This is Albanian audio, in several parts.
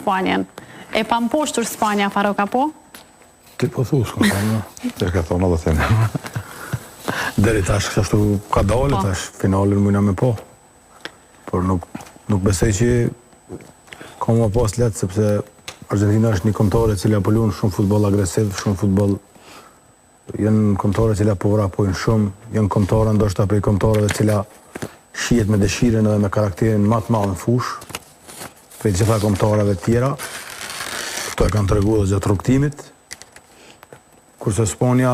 Spanjen. E pa mposhtur Spanja, Farok, apo? Ti po thu, s'ka thonë. Ti ka thonë edhe them. Deri tash kështu ka dalë, tash finalin mujna me po. Por nuk besoj që ka më pas letë, sepse Argentina është një kombëtare e cila po luan shumë futboll agresiv, shumë futboll. Janë kombëtare cila po vrapojnë shumë, janë kombëtare ndoshta prej kombëtareve cila shihet me dëshirën edhe me karakterin më të madh në fushë, prej gjitha kombëtareve tjera. Këto e kanë treguar gjatë rrugtimit. Kurse Spanja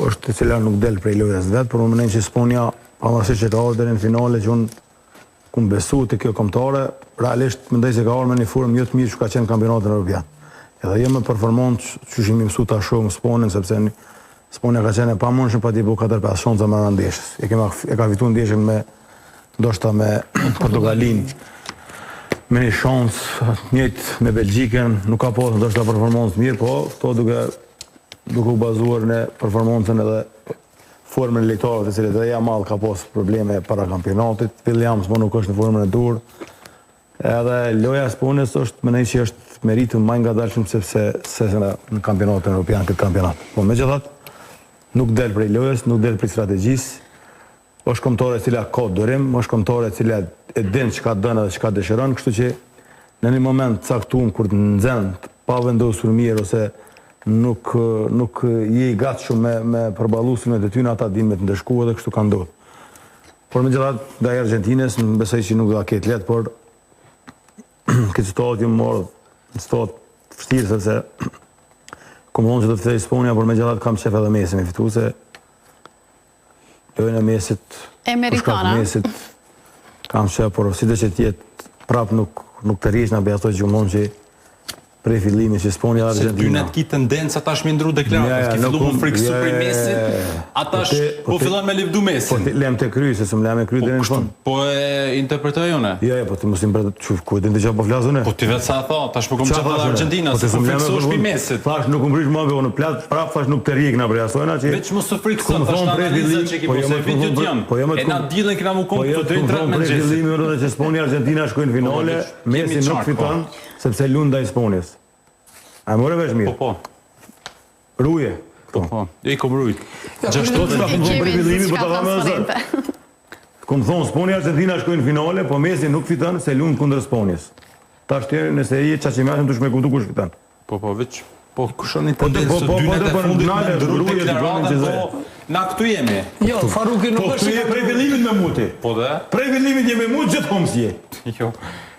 është e cila nuk del prej lojës vetë, por unë mendoj që Spanja, pavarësisht që ka ardhur deri në finale, që unë kum besu te kjo kombëtare, realisht mendoj se ka ardhur me një formë jo të mirë që ka qenë kampionatin evropian. Edhe jo me performancë që jemi mësuar ta shohim Spanjën, sepse Spanja ka qenë e pamundshme pa t'i bu 4-5 shanca me ndeshjes. E ka fituar ndeshjen me ndoshta me Portugalin. Me një shansë njëjtë me Belgjikën, nuk ka pasur ndoshta performancë mirë, po këto duke u bazuar në performancën edhe formën e lojtarëve të cilët edhe Yamal ka pas probleme para kampionatit, Williams po nuk është në formën e dur. Edhe loja e Spanjës mendoj që është meritur më ngadalshëm se në kampionatin evropian këtë kampionat. Po megjithatë nuk del prej lojës, nuk del prej strategjisë. Është kombëtare e cila ka durim, është kombëtare e cila e din çka don edhe çka dëshiron, kështu që në një moment caktuar kur të nxen pa vendosur mirë ose nuk je i gatshëm me përballuesin e tyne, ata dinë me të ndeshkuar dhe kështu ka ndodhur. Por megjithatë ndaj Argentinës besoj që nuk do ta ketë lehtë, por këtë situatë më morë në situatë vështirë sepse komonë që do të fitoj Spanja, por megjithatë kam shef edhe Messi me fituese. Lojën e Messit, Amerikana. Messit kam shef, por si do që tjetë prap nuk të rrish nga ato gjumon që prej fillimit që Spanja dhe Argentina. Se ty në të ki tendenca tash me ndru deklaratës, ki fillu më friksu prej Messit, atash po fillon me livdu Messin. Po lem të kry, se së më lem e kry dhe në fund. Po e interpretoj une? Jo, po të mos interpretoj, ku e din të që po flasune? Po ti vetë sa tha, tash po kom qatë dhe Argentina, se po friksosh pi Messit. Thash nuk më brysh më në plat, prap thash nuk të rikna prej asojna që... Veç mos të frikson, tash në analizën që ki po se vitit janë. E na dilën kina mu kom të drejt rat me Gjessi. Që Spanja Argentina shkojnë finale, Messi nuk fiton, sepse lund ndaj Spanjës. A more vesh mirë? Po. Ruje. Po. I kom rujt. Gjashtot ka punë për fillimi, po ta dhamë edhe zë. Kom thonë, Spanja Argentina shkojnë finale, po Messi nuk fiton se lund kundër Spanjës. Ta shtjerë nëse i qaqimjashën të shme kuptu kush fiton. Po, veç. Po, kushon një tendencë të dynet e fundit me ndru deklaratën, po na këtu jemi. Jo, Faruki nuk është... Po, këtu je prej fillimit me muti. Po dhe? Prej fillimit je me muti, gjithë komës je. Jo.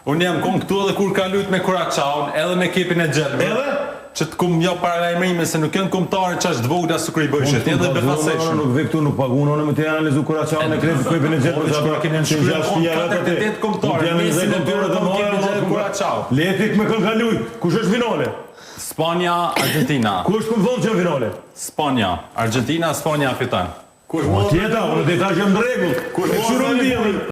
Unë jam kom këtu edhe kur ka lujt me Kuraçaun, edhe me ekipin e Gjelbër. Edhe? Që të kum jo paralajmërime se nuk janë kombëtarë që është dvogla së krej bëjshet, edhe befaseshëm. Nuk ve këtu, nuk pagunë, me të analizu Kuraçaun e kretë ekipin e Gjelbër. Po, kemi në shkryën 48 kombëtarë, Messi në tyre dhe ekipin e Gjelbër Kuraçaun. Letik me kënë ka lujt, kush është finale? Spanja, Argentina. Kush këmë thonë që në finale? Spanja, Argentina, Spanja fitan. Tjeta, unë të ta që më në regull.